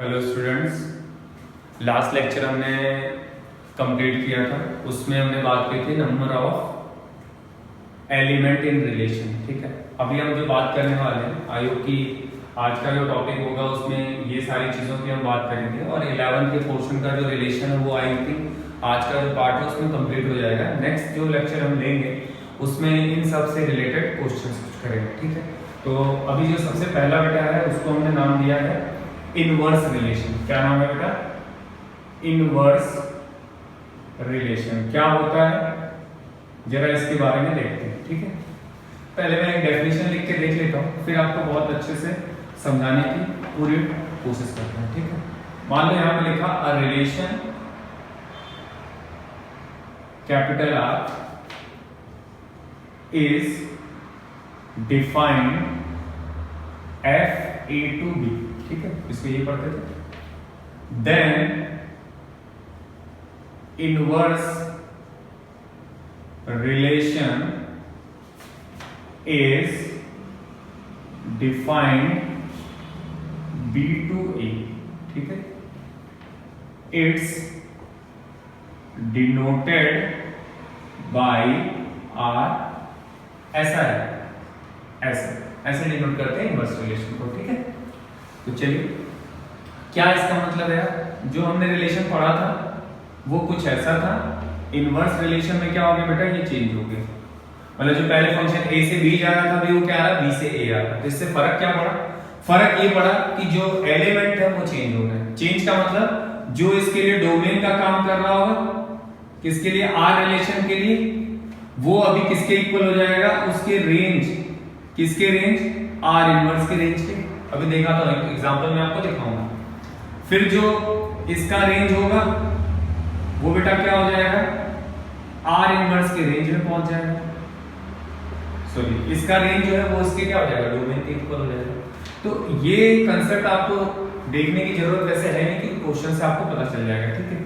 Hello students, last lecture हमने complete किया था। उसमें हमने बात की थी number of element in relation. ठीक है, अभी हम जो बात करने वाले हैं, आई होप कि आज का जो टॉपिक होगा उसमें ये सारी चीज़ों की हम बात करेंगे और 11th के पोर्शन का जो रिलेशन है वो आई थिंक आज का जो पार्ट है उसमें कंप्लीट हो जाएगा। नेक्स्ट जो लेक्चर हम लेंगे उसमें इन सब से रिलेटेड क्वेश्चंस कुछ करेंगे। ठीक है, तो अभी जो सबसे पहला बेटा है उसको हमने नाम दिया है इनवर्स रिलेशन। क्या नाम है बेटा? इनवर्स रिलेशन क्या होता है जरा इसके बारे में देखते हैं। ठीक है, पहले मैं एक डेफिनेशन लिख के देख लेता हूँ, फिर आपको बहुत अच्छे से समझाने की पूरी कोशिश करता हूँ। ठीक है, मान लो यहाँ पे लिखा a relation capital R is defined F A to B. ठीक है, इसको ये पढ़ते थे। Then inverse relation is defined B to A. ठीक है, इट्स डिनोटेड बाय आर। ऐसा है, ऐसे डिनोट करते हैं इनवर्स रिलेशन को। ठीक है, तो चलिए क्या इसका मतलब है, जो हमने रिलेशन पढ़ा था वो कुछ ऐसा था। इनवर्स रिलेशन में क्या हो गया बेटा, ये चेंज हो गया। मतलब जो पहले फंक्शन a से b जा रहा था अभी वो क्या आ रहा, b से a आ रहा है। इससे फर्क क्या पड़ा? फर्क ये पड़ा कि जो एलिमेंट है वो चेंज हो गए। चेंज का मतलब जो इसके लिए डोमेन का काम कर रहा होगा, किसके लिए, आर रिलेशन के लिए, वो अभी किसके इक्वल हो जाएगा, उसके रेंज, किसके रेंज, आर इनवर्स के रेंज के। अभी देखा तो एग्जांपल में आपको दिखाऊंगा। फिर जो इसका रेंज होगा वो बेटा क्या हो जाएगा, आर इनवर्स के रेंज में पहुंच जाएगा। सॉरी, इसका रेंज जो है वो इसके क्या हो जाएगा, डोमेन के इक्वल हो जाएगा। तो ये कंसेप्ट आपको देखने की जरूरत वैसे है नहीं, कि क्वेश्चन से आपको पता चल जाएगा। ठीक है,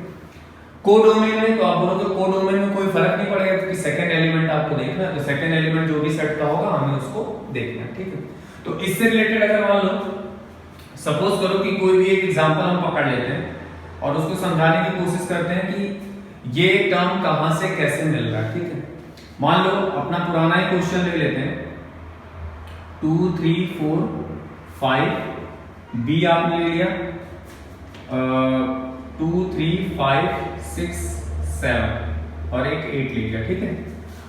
कोडोमेन में तो आप बोलो तो कोडोमेन में कोई फर्क नहीं पड़ेगा, क्योंकि सेकंड एलिमेंट आपको देखना है, तो सेकंड एलिमेंट जो भी सेट का होगा हमें उसको देखना है। ठीक है, तो इससे रिलेटेड अगर मान लो सपोज करो कि कोई भी एक एग्जांपल हम पकड़ लेते हैं और उसको समझाने की कोशिश करते हैं कि ये टर्म कहां से कैसे मिल रहा है। ठीक है, मान लो अपना पुराना ही क्वेश्चन ले लेते हैं, 2 3 4 5 बी आपने ले लिया, 2 3 5 6 7 और एक 8 ले लिया। ठीक है,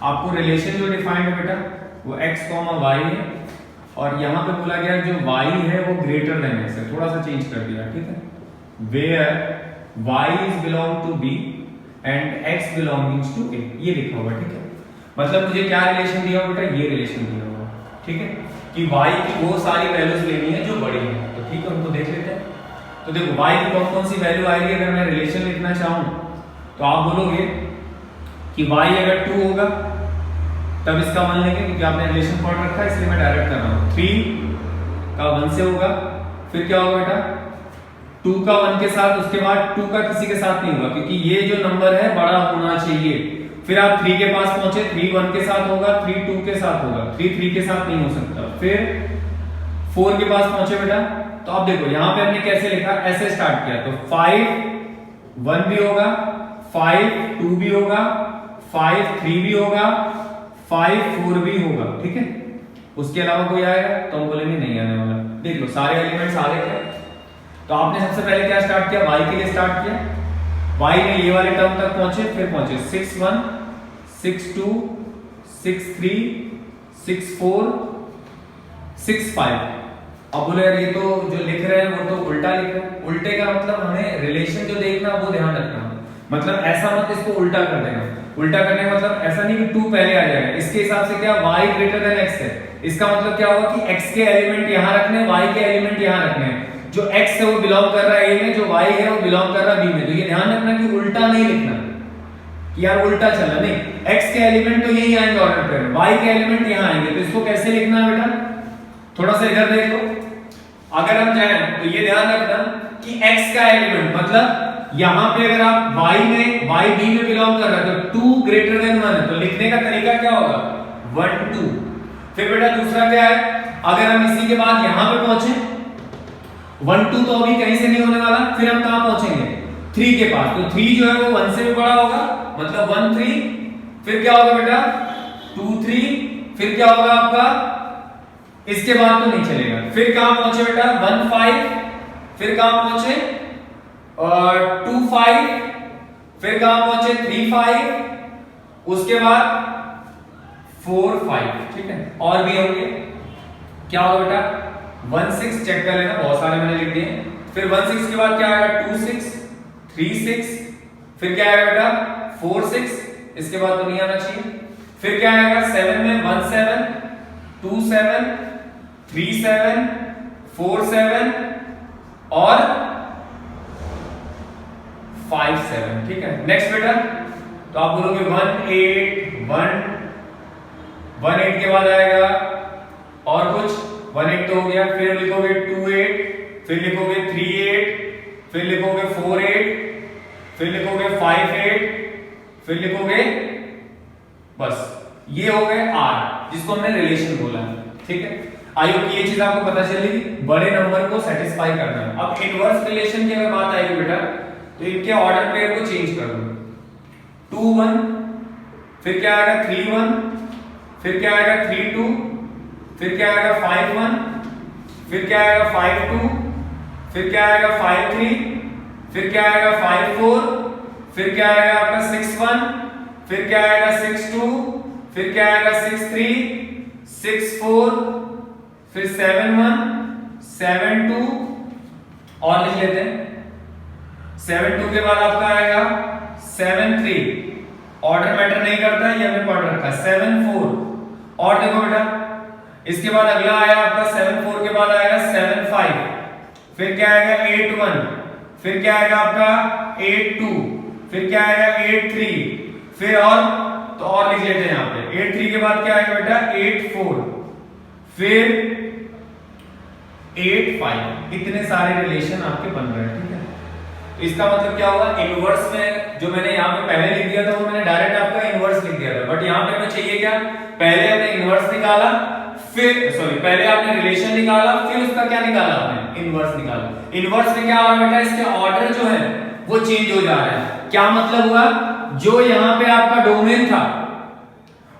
आपको रिलेशन जो डिफाइंड है बेटा वो x, y है, और यहां पे बोला गया जो y है वो ग्रेटर देन x है, थोड़ा सा चेंज कर दिया। ठीक है, where y is belong to b and x belongings to a, ये लिखा हुआ। ठीक है, मतलब मुझे क्या रिलेशन दिया हुआ बेटा, ये रिलेशन दिया हुआ। ठीक है, कि y की वो सारी वैल्यूज लेनी है जो बड़ी है। तो ठीक है, उनको देख लेते हैं। तो देखो y की कौन कौन सी वैल्यू आएगी अगर मैं रिलेशन लिखना चाहूं, तो आप बोलोगे कि y अगर 2 होगा तब इसका 1 लेंगे, क्योंकि आपने रिलेशन पढ़ रखा है इसलिए मैं डायरेक्ट कर रहा हूं। 3 का 1 से होगा, फिर क्या होगा बेटा, 2 का 1 के साथ, उसके बाद 2 का किसी के साथ नहीं होगा, क्योंकि ये जो नंबर है बड़ा होना चाहिए। फिर आप 3 के पास पहुंचे, 3 1 के साथ होगा, 3 2 के साथ होगा, 3 3 के साथ नहीं हो सकता। फिर 4 के पास पहुंचे बेटा, तो अब देखो यहां पे हमने कैसे लिखा, ऐसे स्टार्ट किया, तो 5 1 भी होगा, 5 2 भी होगा, 5 3 भी होगा, 5 4 भी होगा। ठीक है, उसके अलावा कोई आएगा तो हम बोलेंगे नहीं आने वाला। देख लो सारे एलिमेंट्स आ रहे थे, तो आपने सबसे पहले क्या स्टार्ट किया, y के लिए स्टार्ट किया, y में ये वाले टर्म तक पहुंचे, फिर पहुंचे 6 1 6 2 6 3 6 4 6 5। अब बोले यार ये तो जो लिख रहे हैं वो तो उल्टा लिख रहे हैं। उल्टे का मतलब हमें रिलेशन जो देखना वो ध्यान रखना, मतलब ऐसा मत इसको उल्टा कर देना। उल्टा करने का मतलब ऐसा नहीं कि 2 पहले आ जाएगा, इसके हिसाब से क्या y ग्रेटर देन x है, इसका मतलब क्या होगा कि x के एलिमेंट यहां रखने, y के एलिमेंट यहां रखने। जो x है वो बिलोंग कर रहा है a में, जो y है वो बिलोंग कर रहा है b में। तो ये ध्यान रखना कि उल्टा नहीं लिखना कि यार उल्टा चलना नहीं, x के एलिमेंट तो यही आएंगे ऑर्डर पे, y के एलिमेंट यहां आएंगे। तो इसको कैसे लिखना है बेटा, थोड़ा सा इधर देख लो। अगर हम चाहें तो ये ध्यान रखना कि x का एलिमेंट मतलब यहां पे अगर आप y में, y b में बिलोंग कर रहा है तो 2 ग्रेटर देन 1 है, तो लिखने का तरीका क्या होगा, 1 2। फिर बेटा दूसरा क्या है, अगर हम इसी के बाद यहां पे पहुंचे 1 2 तो अभी कहीं से नहीं होने फिर हम कहां पहुंचेंगे 3 के पास, तो 3 जो है वो 1 से भी बड़ा होगा, मतलब 1 3, फिर क्या होगा बेटा 2 3, फिर क्या होगा आपका, इसके बाद तो नहीं चलेगा, फिर कहां पहुंचे बेटा 1 5, फिर कहां पहुंचे और 2 5, फिर कहां पहुंचे 3 5, उसके बाद 4 5, ठीक है। और भी होंगे, क्या होगा बेटा 1 6, चेक कर लेना, बहुत सारे मैंने लिख दिए, फिर 1 6 के बाद क्या आएगा 2 6, 3 6, फिर क्या आएगा बेटा 4 6, इसके बाद तो नहीं आना चाहिए, फिर क्या आएगा 7 में 1 7, 2 7, 3 7, 4 7 और 5 7, ठीक है। नेक्स्ट बेटा, तो आप बोलोगे 1 8 के बाद आएगा और कुछ 1 8 तो हो गया, फिर लिखोगे 2 8, फिर लिखोगे 3 8, फिर लिखोगे 4 8, फिर लिखोगे 5 8, फिर लिखोगे, बस ये हो गए आर, जिसको हमने रिलेशन बोला है, ठीक है। आई होप ये चीज आपको पता चलेगी, बड़े नंबर को सेटिस्फाई करना है। अब इनवर्स रिलेशन की अगर बात आएगी बेटा, तो इनके ऑर्डर पेयर को चेंज कर दो, 2 1, फिर क्या आएगा 3 1, फिर क्या आएगा 3 2, फिर क्या आएगा 5 1, फिर क्या आएगा 5 2, फिर क्या आएगा 5 3, फिर क्या आएगा 5 4, फिर क्या आएगा आपका 6 1, फिर क्या आएगा 6 2, फिर क्या आएगा 6 3, 6 4, फिर 7 1, 7 2, और लिख लेते हैं 7 2 के बाद आपका आएगा 7 3, ऑर्डर मैटर नहीं करता है, ये हमने पढ़ रखा है 7 4, और देखो बेटा इसके बाद अगला आया आपका 7 4 के बाद आएगा 7 5, फिर क्या आएगा 8 1, फिर क्या आएगा आपका 8 2, फिर क्या आएगा 8 3, फिर और लिख लेते हैं यहाँ पे 8 3 के बाद क्या आएगा बेटा 8 4, फिर 8 5, इतने सारे रिलेशन आपके बन रहे हैं, ठीक है। तो इसका मतलब क्या होगा, इनवर्स में जो मैंने यहाँ पे पहले लिख दिया था वो मैंने डायरेक्ट आपका इनवर्स लिख दिया था, बट यहाँ पे हमें चाहिए क्या, पहले हमने इनवर्स निकाला, फिर पहले आपने रिलेशन निकाला, फिर उसका क्या निकाला आपने, इनवर्स निकाला। इनवर्स में क्या हो रहा है बेटा, इसके ऑर्डर जो है वो चेंज हो जा रहा है। क्या मतलब हुआ, जो यहाँ पे आपका डोमेन था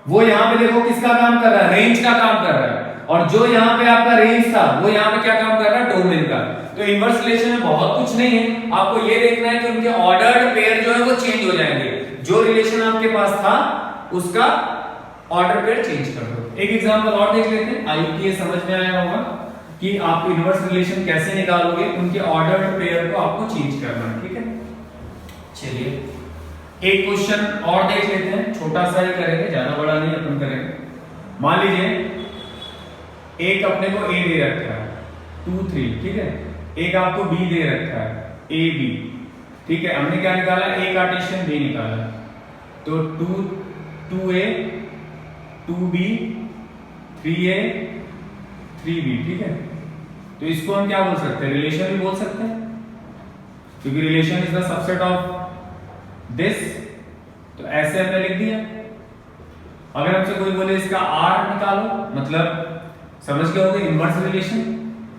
वो यहाँ पे देखो किसका काम कर रहा है, रेंज का काम कर रहा है, और जो यहाँ पे आपका रेंज था वो यहाँ पे क्या काम कर रहा है, डोमेन का। तो इनवर्स रिलेशन में बहुत कुछ नहीं है, आपको ये देखना है कि उनके ऑर्डर्ड पेयर जो है वो चेंज हो जाएंगे। जो रिलेशन आपके पास था उसका ऑर्डर पेयर चेंज कर दो। एक एग्जांपल और देख लेते हैं, आई होप ये समझ में आया होगा कि आप इनवर्स रिलेशन कैसे निकालोगे, उनके ऑर्डर्ड पेयर को आपको चेंज करना है, ठीक है। चलिए एक क्वेश्चन और देख लेते हैं, छोटा सा ही करेंगे, ज्यादा बड़ा नहीं अपन करेंगे। मान लीजिए एक अपने को ए दे रखा है 2 3, ठीक है, एक आपको बी दे रखा है ए बी, ठीक है। हमने क्या निकाला, ए कार्टेशियन बी निकाला, तो 2a 2b 3a 3b, ठीक है। तो इसको हम क्या बोल सकते हैं, रिलेशन भी बोल सकते हैं, क्योंकि relation is the subset of this, तो ऐसे हमने लिख दिया। अगर हमसे कोई बोले इसका आर निकालो, मतलब समझ गए होगे इनवर्स रिलेशन,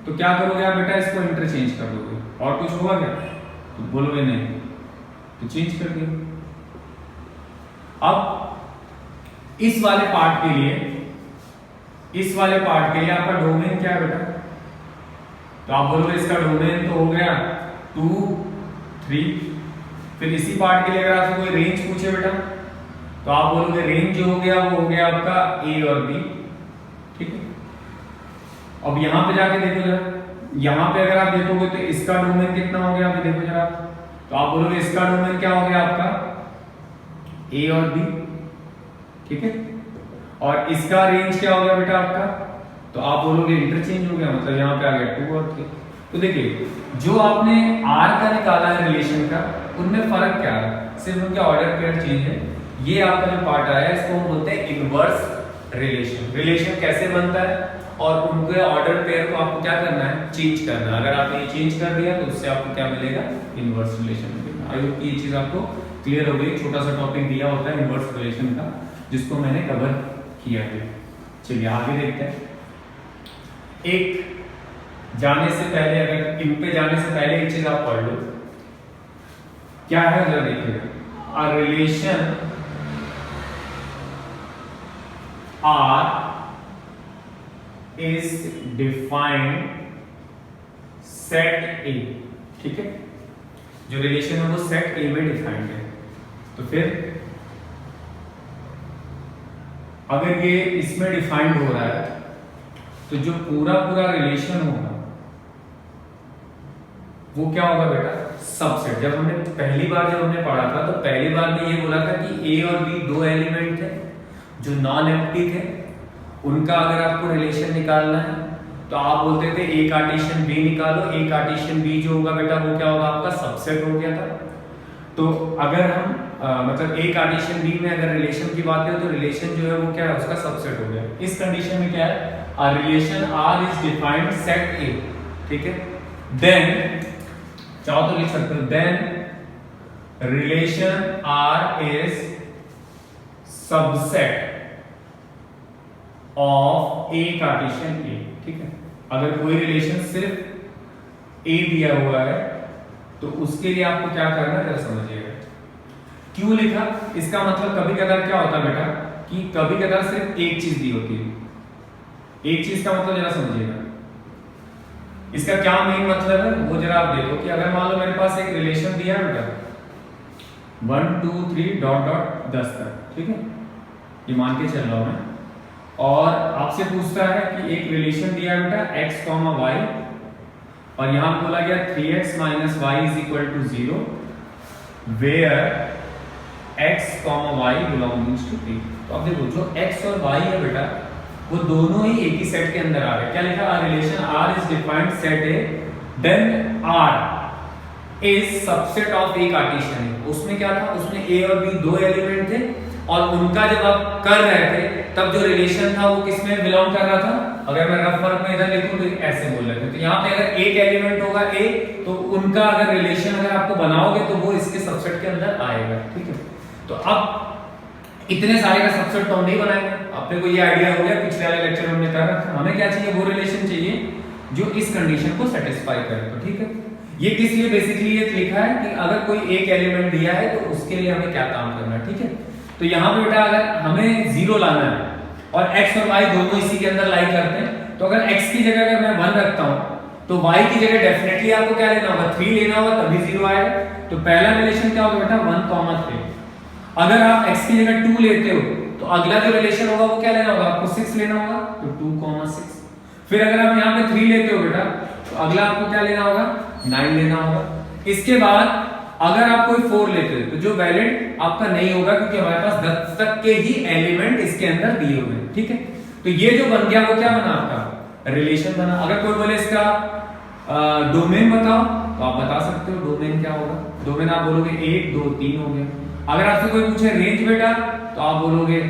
तो क्या करोगे आप बेटा, इसको इंटरचेंज कर दोगे, और कुछ होगा क्या, तो बोलोगे नहीं, तो चेंज कर दिया। अब इस वाले पार्ट के लिए आपका डोमेन क्या है बेटा, तो आप बोलोगे इसका डोमेन तो हो गया 2 3, फिर इसी पार्ट के लिए अगर आपसे कोई रेंज पूछे बेटा, तो आप बोलोगे रेंज जो हो गया वो हो गया आपका ए और बी, ठीक है। अब यहां पे जाके देखो जरा, यहां पे अगर आप देखोगे तो इसका डोमेन कितना हो गया, अभी देखो जरा, तो आप बोलोगे इसका डोमेन क्या हो गया आपका ए और बी, ठीक है। और इसका रेंज क्या हो गया बेटा आपका, तो आप बोलोगे इंटरचेंज हो गया, मतलब यहां पे आ गया 2 और 3। तो देखिए जो आपने आर का निकाला है रिलेशन का, उनमें फर्क क्या है, सिर्फ उनके ऑर्डर पेयर चेंज है। ये आपका जो पार्ट आया है इसको हम बोलते हैं इनवर्स रिलेशन। रिलेशन कैसे बनता है और उनके ऑर्डर पेयर को आपको क्या करना है, चेंज करना है। अगर आपने ये चेंज कर दिया तो उससे आपको क्या मिलेगा, इनवर्स रिलेशन मिलेगा। आई होप ये चीज आपको क्लियर हो गई। छोटा सा टॉपिक दिया होता है इनवर्स रिलेशन का, जिसको मैंने कवर किया है। चलिए आगे देखते हैं। एक जाने से पहले, अगर इन पे जाने से पहले एक चीज आप पढ़ लो, क्या है जरा देखिएगा। A relation R is defined set A, ठीक है, जो रिलेशन है वो सेट ए में डिफाइंड है। तो फिर अगर ये इसमें डिफाइंड हो रहा है तो जो पूरा पूरा रिलेशन होगा वो क्या होगा बेटा, सबसेट। जब हमने पढ़ा था तो पहली बार में ये बोला था कि ए और बी दो एलिमेंट थे जो नॉन एम्प्टी थे, उनका अगर आपको रिलेशन निकालना है तो आप बोलते थे ए कार्टेशियन बी निकालो। ए कार्टेशियन बी जो होगा बेटा वो क्या होगा, आपका सबसेट हो गया था। तो अगर हम मतलब ए कार्टेशियन बी में अगर रिलेशन की बात करें तो रिलेशन जो है वो क्या है, उसका सबसेट हो गया। इस कंडीशन में क्या है, a relation R is defined set A, ठीक है। then चाहो तो लिख सकते हो, then relation R is subset of A Cartesian A, ठीक है। अगर कोई रिलेशन सिर्फ A दिया हुआ है तो उसके लिए आपको क्या करना है जरा समझिएगा। क्यों लिखा, इसका मतलब कभी कभार क्या होता है बेटा कि कभी कभार सिर्फ एक चीज दी होती है। एक चीज का मतलब जरा समझिएगा, इसका क्या मेन मतलब है वो जरा आप देखो कि अगर मान लो मेरे पास एक रिलेशन दिया है बेटा 1 2 3 डॉट डॉट 10 तक, ठीक है, ये मान के चल रहा हूं मैं, और आपसे पूछता है कि एक रिलेशन दिया है बेटा x, y और यहां बोला गया 3x - y = 0 where x, y belongings to P। तो अब देखो जो x और y है बेटा वो दोनों ही एक ही सेट के अंदर आ रहे हैं। क्या लिखा, a relation R is defined set A then R is subset of A Cartesian. उसमें क्या था, उसमें A और B दो एलिमेंट थे और उनका जब आप कर रहे थे तब जो रिलेशन था वो किसमें बिलोंग कर रहा था। अगर मैं रफ वर्क में इधर लिखूं तो ऐसे बोल रहे थे, तो यहाँ पे अगर एक एलिमेंट होगा A तो उनका अगर रिलेशन अगर आपको बनाओगे तो वो इसके सबसेट के अंदर आएगा, ठीक है। तो अब इतने सारे का सबसेट तो हम नहीं बनाएंगे, अपने को ये आइडिया हो गया, पिछले वाले लेक्चर में हमने कर रखा। हमें क्या चाहिए, वो रिलेशन चाहिए जो इस कंडीशन को सेटिस्फाई करे, तो ठीक है। ये किस लिए बेसिकली ये लिखा है कि अगर कोई एक एलिमेंट दिया है तो उसके लिए हमें क्या काम करना है, ठीक है। तो यहाँ पे बेटा अगर हमें 0 लाना है और x और y दोनों इसी के अंदर लाई करते हैं, तो अगर x की जगह अगर मैं 1 रखता हूँ तो y की जगह डेफिनेटली आपको क्या लेना होगा, 3 लेना होगा, तभी 0 आएगा। तो पहला रिलेशन क्या होगा बेटा 1, 3। अगर आप x की जगह 2 लेते हो तो अगला जो रिलेशन होगा वो क्या लेना होगा, आपको 6 लेना होगा, तो 2, 6। फिर अगर आप यहाँ पे 3 लेते हो बेटा तो अगला आपको क्या लेना होगा, 9 लेना होगा। इसके बाद अगर आप कोई 4 लेते हो तो जो वैलिड आपका नहीं होगा क्योंकि हमारे पास 10 तक के ही एलिमेंट इसके अंदर दिए हुए हैं, ठीक है। तो ये जो बन गया वो क्या बना, आपका रिलेशन बना। अगर कोई बोले इसका डोमेन बताओ तो आप बता सकते हो डोमेन क्या होगा। डोमेन आप बोलोगे 1 2 3 हो गया। अगर आपसे कोई पूछे रेंज बेटा तो आप बोलोगे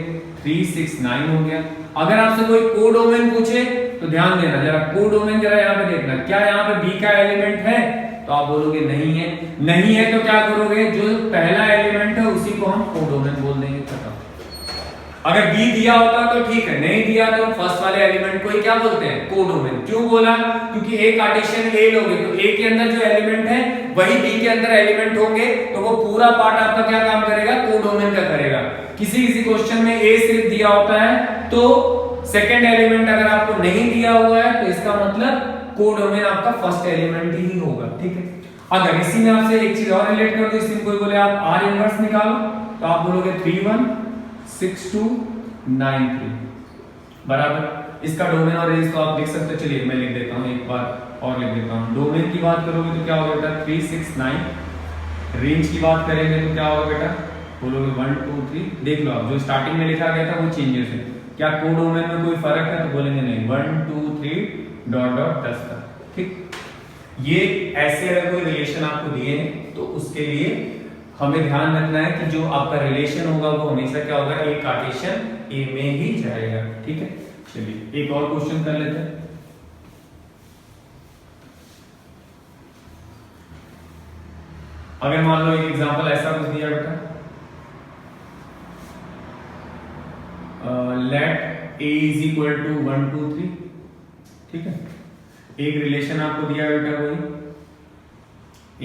3 6 9 हो गया। अगर आपसे कोई कोडोमेन पूछे तो ध्यान देना जरा, कोडोमेन जरा यहाँ पे देखना, क्या यहाँ पे बी का एलिमेंट है, तो आप बोलोगे नहीं है। नहीं है तो क्या करोगे, जो पहला एलिमेंट है उसी को हम कोडोमेन बोल देंगे, खत्म। अगर बी दिया होता तो ठीक है, नहीं दिया तो फर्स्ट वाले एलिमेंट को ही क्या बोलते हैं, कोडोमेन। क्यों बोला, क्योंकि ए कार्टेशियन ए लोगे तो ए के अंदर जो एलिमेंट है वही बी के अंदर एलिमेंट होंगे, तो वो पूरा पार्ट आपका क्या काम करेगा, कोडोमेन का करेगा। किसी क्वेश्चन में ए सिर्फ दिया होता है तो सेकंड एलिमेंट अगर आपको नहीं दिया हुआ है तो इसका मतलब कोडोमेन आपका फर्स्ट एलिमेंट ही होगा, ठीक है। अगर इसी में आपसे एक चीज और रिलेट कर दो, इसी में कोई बोले आप आर इनवर्स निकालो तो आप बोलोगे 3 1 6 2 9 3 बराबर। इसका डोमेन और रेंज तो आप लिख सकते हो, चलिए मैं लिख देता हूं, एक बार और लिख देता हूं। डोमेन की बात करोगे तो क्या होगा बेटा 3 6 9। रेंज की बात करेंगे तो क्या होगा बेटा, बोलोगे 1 2 3। देख लो आप जो स्टार्टिंग में लिखा गया था वो चेंजेस है, क्या कोडोमेन में कोई फर्क है, तो बोलेंगे नहीं, 1 2 3 डॉट डॉट 10 तक, ठीक। ये ऐसे अगर कोई रिलेशन आपको दिए हैं तो उसके लिए हमें ध्यान रखना है कि जो आपका रिलेशन होगा वो हमेशा क्या होगा, ए कार्टेशियन ए में ही जाएगा, ठीक है। चलिए एक और क्वेश्चन कर लेते हैं। अगर मान लो एक एग्जांपल ऐसा कुछ दिया बेटा, let a is equal to 1 2 3, ठीक है। एक रिलेशन आपको दिया है बेटा वही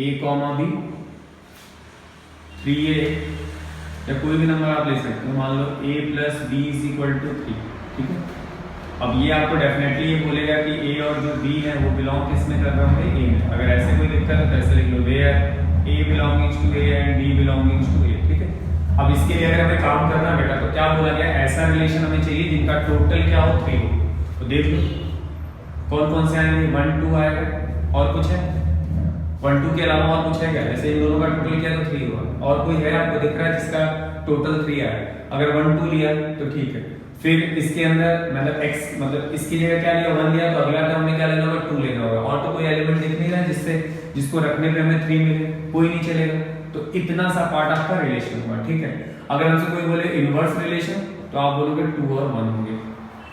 a कॉमा b 3a या कोई भी नंबर आप ले सकते हो, मान लो a plus B is equal to 3, ठीक है। अब ये आपको डेफिनेटली ये बोलेगा कि a और जो b है वो बिलोंग किस में कर रहे होंगे, a में। अगर ऐसे कोई दिक्कत है तो ऐसे लिख लो, where a belongings to a and b belongings to a, ठीक है। अब इसके लिए अगर हमें काम करना है बेटा तो क्या बोला गया, ऐसा रिलेशन हमें चाहिए जिनका टोटल क्या हो 3 हो। तो देख लो कौन कौन से आएंगे, 1 2 आएगा और कुछ है 1 2 के अलावा और कुछ है क्या, ऐसे इन दोनों का टोटल क्या है तो 3 हुआ। और कोई है आपको दिख रहा है जिसका टोटल 3 आया, अगर 1 2 लिया तो ठीक है। फिर इसके अंदर मतलब x मतलब इसकी जगह क्या लिया 1 लिया, तो अगला टर्म में क्या लेना होगा 2 लेना होगा। और तो कोई एलिमेंट दिख नहीं रहा है जिससे जिसको रखने पे हमें 3 मिले, कोई नहीं चलेगा। तो इतना सा पार्ट आपका रिलेशन हुआ, ठीक है। अगर हमसे कोई बोले इनवर्स रिलेशन तो आप बोलोगे 2 और 1 होंगे,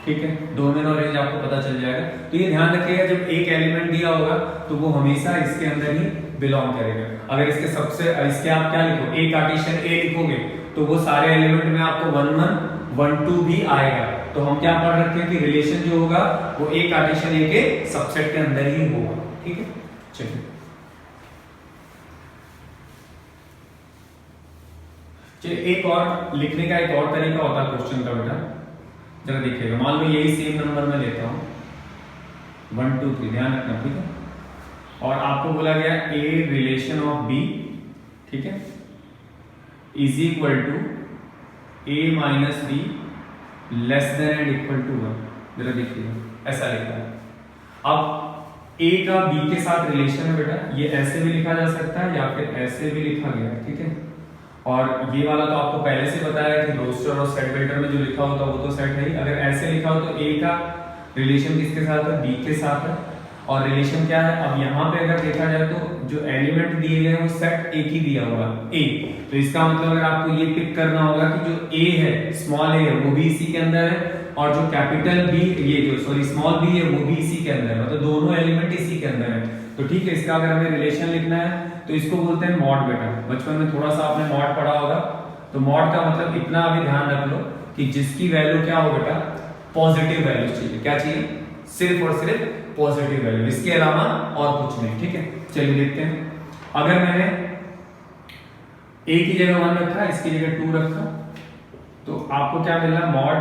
ठीक है। डोमेन और रेंज आपको पता चल जाएगा। तो ये ध्यान रखिएगा जब एक एलिमेंट दिया होगा तो वो हमेशा इसके अंदर ही बिलोंग करेगा। अगर इसके सबसे इसके आप क्या लिखो, ए कार्टेशियन ए लिखोगे तो वो सारे एलिमेंट में आपको 1 1 1 2 भी आएगा। तो हम क्या पढ़ रखे हैं कि रिलेशन जो होगा वो ए कार्टेशियन ए के सबसेट के अंदर ही होगा, ठीक है। चलिए एक और लिखने का एक और तरीका होता है क्वेश्चन का बेटा, जरा देखिएगा। मान लो यही सेम नंबर मैं लेता हूं 1 2 3, ध्यान रखना, ठीक है। और आपको बोला गया a रिलेशन ऑफ b, ठीक है, is equal to a minus b less than and equal to 1। जरा देखिएगा ऐसा लिखा है। अब a का b के साथ रिलेशन है बेटा, ये ऐसे भी लिखा जा सकता है या फिर ऐसे भी लिखा गया है, ठीक है। और ये वाला तो आपको पहले से बताया कि रोस्टर और सेट बिल्डर में जो लिखा होता है वो तो सेट है ही। अगर ऐसे लिखा हो तो a का रिलेशन किसके साथ है, b के साथ है। और रिलेशन क्या है, अब यहाँ पे अगर देखा जाए तो जो एलिमेंट दिए गए हैं वो सेट एक ही दिया हुआ a। तो इसका मतलब अगर आपको ये पिक करना होगा कि जो a है, स्मॉल a है, वो भी इसी के अंदर है, और जो कैपिटल b ये जो सॉरी स्मॉल b है वो भी इसी के अंदर है, मतलब दोनों एलिमेंट इसी के अंदर है। तो ठीक है, इसका अगर हमें रिलेशन लिखना है तो इसको बोलते हैं मॉड बेटा। बचपन में थोड़ा सा आपने मॉड पढ़ा होगा। तो मॉड का मतलब इतना अभी ध्यान रख लो कि जिसकी वैल्यू क्या हो बेटा, पॉजिटिव वैल्यू चाहिए। क्या चाहिए, सिर्फ और सिर्फ पॉजिटिव वैल्यू, इसके अलावा और कुछ नहीं, ठीक है। चलिए देखते हैं। अगर मैंने a की जगह 1 रखा, इसकी जगह 2 रखा, तो आपको क्या मिल रहा, मॉड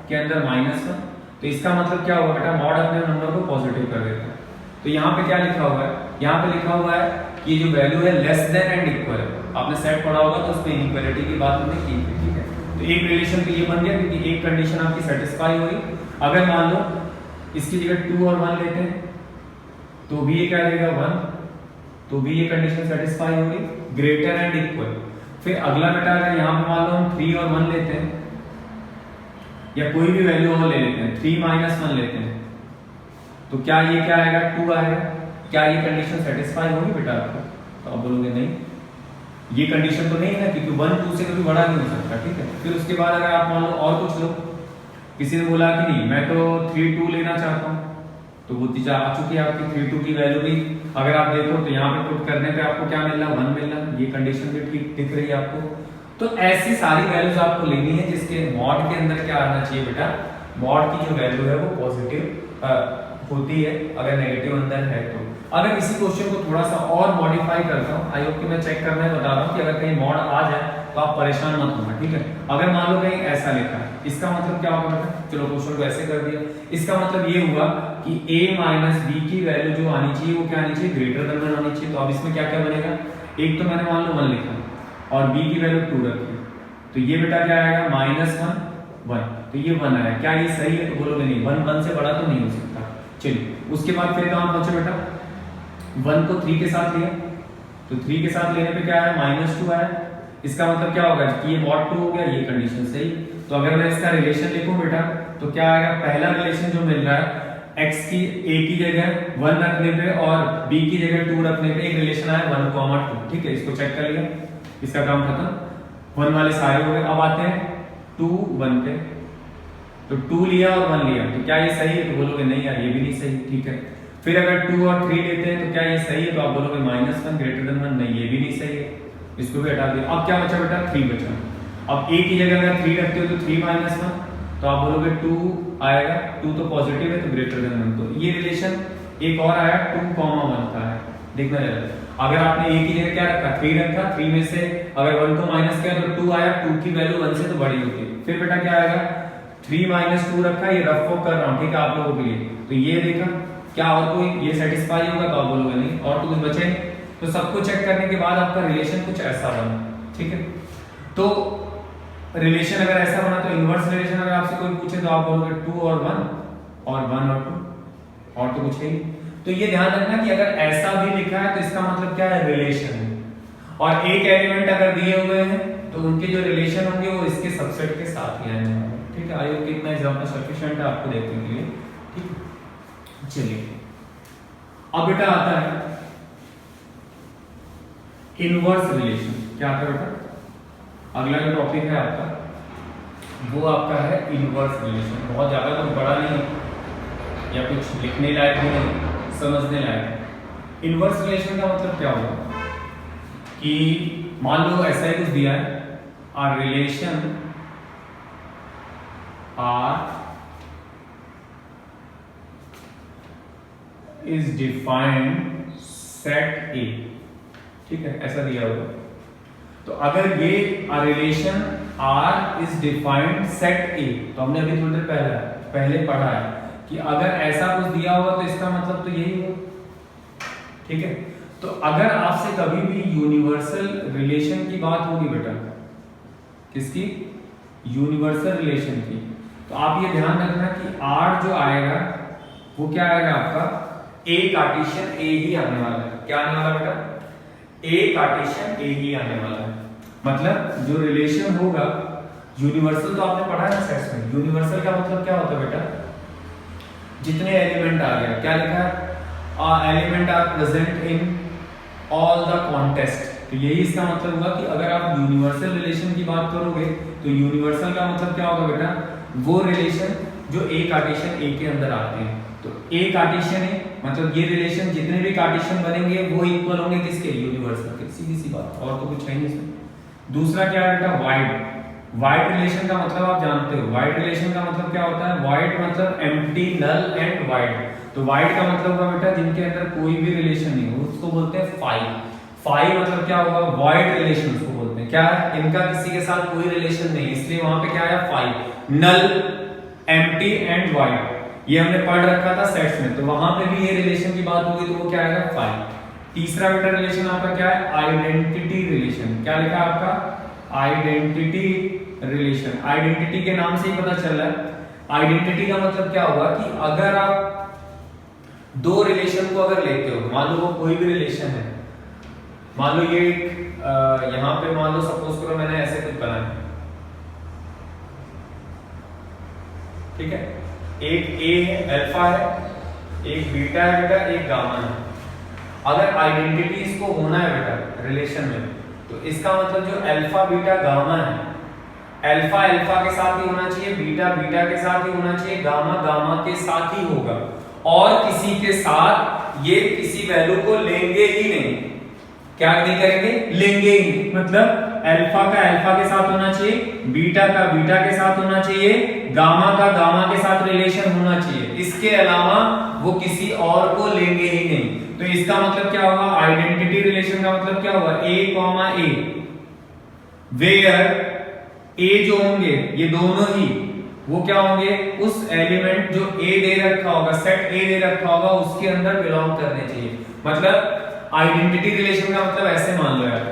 के अंदर -1। तो इसका मतलब क्या होगा बेटा, मॉड अपने नंबर को पॉजिटिव कर देता है। तो यहाँ पे क्या लिखा हुआ है, यहाँ पे लिखा हुआ है कि ये जो वैल्यू है लेस देन एंड इक्वल है। आपने सेट पढ़ा होगा तो उसमें इक्वलिटी की बात हमने की थी, ठीक है। तो एक रिलेशन तो ये बन गया क्योंकि एक कंडीशन आपकी सेटिस्फाई हुई। अगर मान लो इसकी जगह 2 और 1 लेते हैं तो भी ये क्या देगा 1, तो भी ये कंडीशन सेटिस्फाई होगी, ग्रेटर एंड इक्वल। फिर अगला बेटा अगर यहाँ पे मान लो हम 3 और 1 लेते हैं या कोई भी वैल्यू और ले लेते हैं, 3 - 1 लेते हैं, तो क्या ये क्या आएगा, 2 आएगा। क्या ये कंडीशन सेटिस्फाई होगी बेटा आपको, तो आप बोलोगे नहीं, ये कंडीशन तो नहीं है क्योंकि 1 2 से कभी बड़ा नहीं हो सकता, ठीक है। फिर उसके बाद अगर आप मान लो और कुछ लो, किसी ने बोला कि नहीं मैं तो 3 2 लेना चाहता हूँ, तो वो चीज आ चुकी है आपकी 3 2 की वैल्यू भी। अगर आप देखो तो यहाँ पे पुट करने पे आपको क्या मिल रहा, 1 मिल रहा, ये कंडीशन भी ठीक दिख रही है आपको। तो ऐसी सारी वैल्यूज आपको लेनी है जिसके मॉड के अंदर क्या आना चाहिए बेटा, मॉड की जो वैल्यू है वो पॉजिटिव होती है, अगर नेगेटिव अंदर है तो। अगर इसी क्वेश्चन को थोड़ा सा और मॉडिफाई करता हूँ, आई होप कि मैं चेक करना है, बता रहा हूँ कि अगर कहीं मॉड आ जाए तो आप परेशान मत होना, ठीक है। अगर मान लो कहीं ऐसा लिखा है, इसका मतलब क्या होगा बेटा, चलो क्वेश्चन को ऐसे कर दिया, इसका मतलब ये हुआ कि a - b की वैल्यू जो आनी चाहिए वो क्या आनी चाहिए, ग्रेटर देन 1 आनी चाहिए। तो अब इसमें क्या क्या बनेगा, एक तो मैंने मान लो 1 लिखा और b की वैल्यू 2 रखी, तो ये बेटा क्या आएगा -1 1, तो ये 1 आया। क्या ये सही है, तो बोलोगे नहीं, 1 1 से बड़ा तो नहीं हो सकता। चलिए उसके बाद फिर कहां पहुंचे बेटा, 1 को 3 के साथ लिया, तो 3 के साथ लेने पे क्या है, -2 आया। इसका मतलब क्या होगा कि ये mod 2 हो गया, ये कंडीशन सही। तो अगर मैं इसका रिलेशन लिखूं बेटा तो क्या आएगा, पहला रिलेशन जो मिल रहा है x की a की जगह 1 रखने पे और b की जगह 2 रखने पे एक रिलेशन आया 1, 2, ठीक है। इसको चेक कर लिया, इसका काम खत्म, 1 वाले सारे हो गए। अब आते हैं 2 1 पे, तो 2 लिया और 1 लिया, तो क्या ये सही है, तो बोलोगे नहीं यार ये भी नहीं सही, ठीक है। फिर अगर 2 और 3 लेते हैं तो क्या ये सही है, तो आप बोलोगे -1 ग्रेटर देन 1, नहीं ये भी नहीं सही है, इसको भी हटा दिया। अब क्या बचा बेटा, 3 बचा। अब a की जगह अगर 3 रखते हो तो 3 - 1, तो आप बोलोगे 2 आएगा, 2 तो पॉजिटिव है तो ग्रेटर देन 1। तो ये रिलेशन एक और आया 2,1 का है, देखना जरा। अगर आपने a की जगह क्या रखा 3 रखा, 3 में से अगर 1 को माइनस किया तो 2 आया, 2 की वैल्यू 1 से तो बड़ी होगी। फिर बेटा क्या आएगा 3 - 2 रखा, ये रफ वर्क कर रहा हूँ ठीक है आप लोगों के लिए। तो ये देखा क्या और कोई ये सेटिस्फाई होगा तो आप बोलोगे नहीं, और तो कुछ बचे नहीं। तो सबको चेक करने के बाद आपका रिलेशन कुछ ऐसा बना, ठीक है। तो रिलेशन अगर ऐसा बना तो इनवर्स रिलेशन अगर आपसे कोई पूछे तो आप बोलोगे 2 और 1 और 1 और 2, और तो कुछ है नहीं। तो ये ध्यान रखना कि अगर ऐसा भी लिखा है तो इसका मतलब क्या है, रिलेशन है। और एक एलिमेंट अगर दिए हुए हैं तो उनके जो रिलेशन होंगे वो इसके सबसेट के साथ ही आएंगे, ठीक है। आई होप कि इतना एग्जांपल सफिशिएंट है आपको देखने के लिए, ठीक है। चलिए अब बेटा आता है इनवर्स रिलेशन। क्या आता है बेटा, अगला जो टॉपिक है आपका वो आपका है इनवर्स रिलेशन। बहुत ज्यादा कुछ बड़ा नहीं या कुछ लिखने लायक भी नहीं, समझने लायक। इनवर्स रिलेशन का मतलब क्या होगा कि मान लो ऐसा ही कुछ दिया है, a relation R is defined set A, ठीक है, ऐसा दिया होगा। तो अगर ये relation R is defined set A, तो हमने अभी थोड़ी देर पहले पढ़ा है कि अगर ऐसा कुछ दिया होगा तो इसका मतलब तो यही होगा, ठीक है। तो अगर आपसे कभी भी यूनिवर्सल रिलेशन की बात होगी बेटा, किसकी, यूनिवर्सल रिलेशन की, तो आप ये ध्यान रखना कि R जो आएगा वो क्या आएगा आपका A कार्टेशियन A ही आने वाला है। क्या आने वाला बेटा, A कार्टेशियन A ही आने वाला है। मतलब जो रिलेशन होगा यूनिवर्सल, तो आपने पढ़ा है ना सेट्स में, यूनिवर्सल का मतलब क्या होता है बेटा, जितने एलिमेंट आ गया, क्या लिखा है, element are present in all the contest. तो यही इसका मतलब होगा कि अगर आप यूनिवर्सल रिलेशन की बात करोगे तो यूनिवर्सल का मतलब क्या होगा बेटा, वो रिलेशन जो A कार्टेशियन A के अंदर आते हैं। तो A कार्टेशियन है मतलब ये रिलेशन जितने भी कार्टेशियन बनेंगे वो इक्वल होंगे किसके, यूनिवर्सल के, सीधी सी बात, और तो कुछ है नहीं इसमें। दूसरा क्या है बेटा, वाइड। वाइड रिलेशन का मतलब आप जानते हो, वाइड रिलेशन का मतलब क्या होता है, वाइड मतलब एम्प्टी, नल एंड वाइड। तो वाइड का मतलब होगा बेटा जिनके अंदर कोई भी रिलेशन नहीं हो, उसको बोलते हैं फाई। फाई मतलब क्या होगा, वाइड रिलेशन उसको बोलते हैं। क्या है, इनका किसी के साथ कोई रिलेशन नहीं, इसलिए वहां पे क्या आया phi. Null, empty and void ये हमने पढ़ रखा था सेट्स में, तो वहां पे भी ये रिलेशन की बात होगी तो वो क्या आएगा, फाई। तीसरा बेटा रिलेशन आपका क्या है, आइडेंटिटी रिलेशन। क्या लिखा है आपका, आइडेंटिटी रिलेशन। आइडेंटिटी के नाम से ही पता चल रहा है। आइडेंटिटी का मतलब क्या होगा कि अगर आप दो रिलेशन को अगर लेते हो, मान लो वो कोई भी रिलेशन है, मान लो ये यहां पे मान लो सपोज करो मैंने ऐसे कुछ बनाया, ठीक है, एक ए है, अल्फा है, एक बीटा है बेटा, एक गामा है। अगर आइडेंटिटी इसको होना है बेटा रिलेशन में, तो इसका मतलब जो अल्फा बीटा गामा है, अल्फा अल्फा के साथ ही होना चाहिए, बीटा बीटा के साथ ही होना चाहिए, गामा गामा के साथ ही होगा, और किसी के साथ ये किसी वैल्यू को लेंगे ही नहीं। क्या नहीं करेंगे, लेंगे ही नहीं। मतलब अल्फा का अल्फा के साथ होना चाहिए, बीटा का बीटा के साथ होना चाहिए, गामा का गामा के साथ रिलेशन होना चाहिए, इसके अलावा वो किसी और को लेंगे ही नहीं। तो इसका मतलब क्या होगा, आइडेंटिटी रिलेशन का मतलब क्या होगा, A, A वेयर A जो होंगे ये दोनों ही वो क्या होंगे, उस एलिमेंट जो A दे रखा होगा, सेट A दे रखा होगा, उसके अंदर बिलोंग करने चाहिए। मतलब आइडेंटिटी रिलेशन का मतलब ऐसे मान लो यार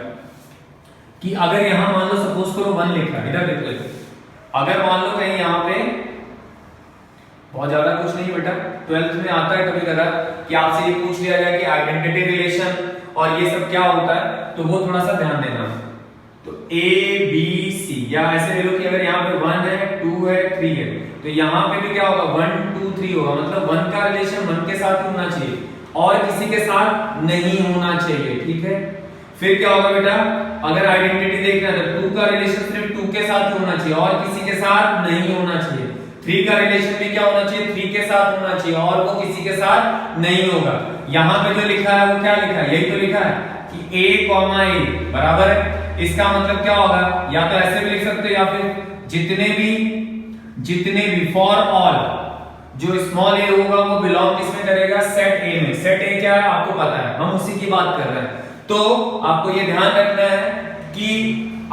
कि अगर यहां मान लो सपोज करो 1 लिखा है, इधर देख लो, अगर मान लो कहीं यहां पे बहुत ज्यादा कुछ नहीं बेटा, 12th में आता है कभी कदा कि आपसे ये पूछ लिया जाए कि आइडेंटिटी रिलेशन और ये सब क्या होता है, तो वो थोड़ा सा ध्यान देना। तो A B C या ऐसे ले लो कि अगर यहाँ पे 1 है, 2 है, 3 है, तो यहाँ पे भी क्या होगा, 1 2 3 होगा। मतलब 1 का रिलेशन 1 के साथ ही होना चाहिए और किसी के साथ नहीं होना चाहिए, ठीक है। फिर क्या होगा बेटा, अगर आइडेंटिटी देखना है तो 2 का रिलेशन सिर्फ 2 के साथ ही होना चाहिए और किसी के साथ नहीं होना चाहिए। 3 का रिलेशन भी क्या होना चाहिए, 3 के साथ होना चाहिए और वो किसी के साथ नहीं होगा। यहाँ पे जो लिखा है वो क्या लिखा है, यही तो लिखा है कि A, बराबर है। इसका मतलब क्या होगा, या तो ऐसे भी लिख सकते हो या फिर जितने भी फॉर ऑल जो स्मॉल ए होगा वो बिलोंग किसमें करेगा, सेट ए में। सेट ए क्या है आपको पता है, हम उसी की बात कर रहे हैं। तो आपको ये ध्यान रखना है कि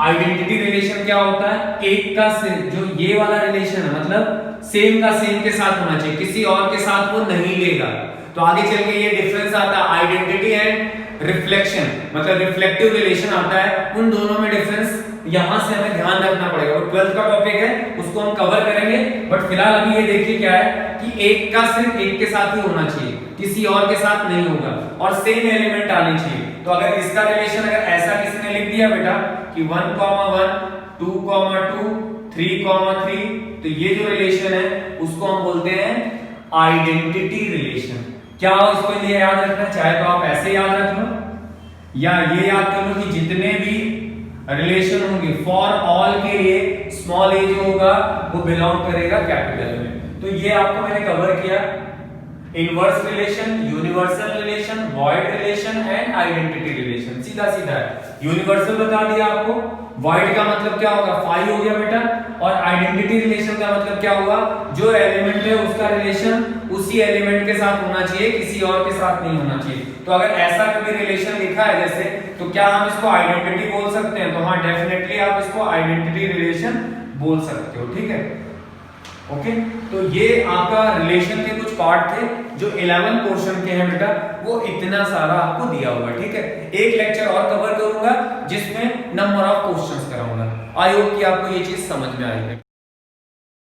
आइडेंटिटी रिलेशन क्या होता है, एक का से जो ये वाला रिलेशन है मतलब सेम का सेम के साथ होना चाहिए, किसी और के साथ वो नहीं लेगा। तो आगे चल के ये डिफरेंस आता है आइडेंटिटी एंड रिफ्लेक्शन, मतलब रिफ्लेक्टिव रिलेशन आता है। उन दोनों में डिफरेंस यहां से हमें ध्यान रखना पड़ेगा। वो 12th का टॉपिक है, उसको हम कवर करेंगे, बट फिलहाल अभी ये देखिए क्या है कि एक का सिर्फ एक के साथ ही होना चाहिए, किसी और के साथ नहीं होगा, और सेम एलिमेंट आने चाहिए। तो अगर इसका रिलेशन अगर ऐसा किसी ने लिख दिया बेटा कि 1, 1, 2, 2, 3, 3, तो ये जो रिलेशन है उसको हम बोलते हैं आइडेंटिटी रिलेशन। क्या उसको लिए याद रखना, चाहे तो आप ऐसे याद रख लो या ये याद कर लो कि जितने भी रिलेशन होंगे फॉर ऑल के लिए स्मॉल ए जो होगा वो बिलोंग करेगा कैपिटल में। तो ये आपको मैंने कवर किया, inverse relation, universal relation, void relation and identity relation. सीधा सीधा है। यूनिवर्सल बता दिया आपको, वॉइड का मतलब क्या होगा, फाई हो गया बेटा, और आइडेंटिटी रिलेशन का मतलब क्या होगा, जो एलिमेंट है उसका रिलेशन उसी एलिमेंट के साथ होना चाहिए, किसी और के साथ नहीं होना चाहिए। तो अगर ऐसा कभी रिलेशन लिखा है जैसे, तो क्या हम इसको आइडेंटिटी बोल सकते हैं? तो हाँ, डेफिनेटली आप इसको आइडेंटिटी रिलेशन बोल सकते हो। ठीक है, ओके। तो ये आपका रिलेशन के कुछ पार्ट थे जो 11 पोर्शन के हैं बेटा, वो इतना सारा आपको दिया हुआ है। ठीक है, एक लेक्चर और कवर करूंगा जिसमें नंबर ऑफ क्वेश्चंस कराऊंगा। आई होप कि आपको ये चीज समझ में आई है।